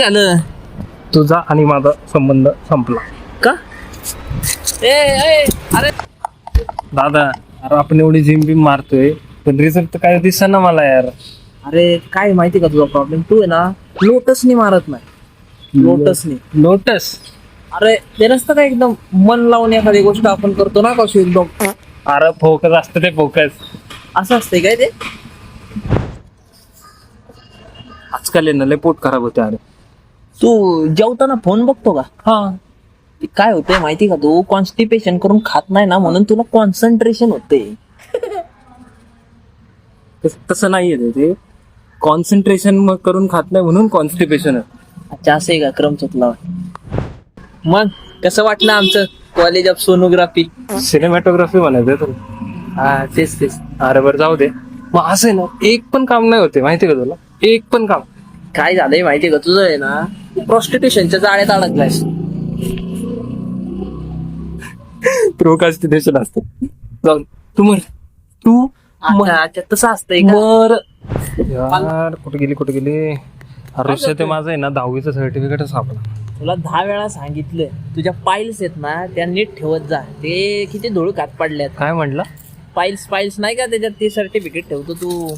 झालं तुझा आणि माझा संबंध संपला. का? अरे दादा, अरे आपण एवढी जिम बिम मारतोय पण रिझल्ट तर काय दिसेना मला यार. अरे काय माहिती का तुझा प्रॉब्लेम? तू आहे ना लोटसनी मारत नाही. लोटसनी लोटस. अरे ते नसतं का एकदम मन लावून एखादी गोष्ट आपण करतो ना कशी एकदम अरे फोकस असतं ते फोकस. असं असतंय काय ते? आजकाल आहे ना लय पोट खराब होते अरे. तू जेवताना फोन बघतो का? हा, ते काय होतंय माहिती का? तू कॉन्स्टिपेशन करून खात नाही ना म्हणून तुला कॉन्सन्ट्रेशन होते. तसं नाहीये ते. कॉन्सन्ट्रेशन करून खात नाही म्हणून कॉन्स्टिपेशन आहे. अच्छा असं आहे का? क्रम चुकला. मग कसं वाटलं आमचं कॉलेज ऑफ सोनोग्राफी? सिनेमॅटोग्राफी म्हणायचं तर. हा तेच. अरे बरं जाऊ दे. मग असं आहे ना एक पण काम नाही होते माहिती का तुला? एक पण काम. काय झालंय माहितीये का तुझं आहे ना प्रॉस्टिट्यूशनच्या जाळ्यात अडकलायस. प्रोकास्टिनेशन असतं. जाऊन तू मर. तू अच्छा तसं असतंय का? मर. यार कुठे गेली आयुष्य ते माझं आहे ना 10वीचं सर्टिफिकेट सापडा. तुला 10 वेळा सांगितलं तुझ्या पाईल्स आहेत ना त्या नीट ठेवत जा. ते किती धूळ खात पडल्यात. काय म्हटलं? पाईल्स नाही का त्याच्यात ते सर्टिफिकेट ठेवतो तू.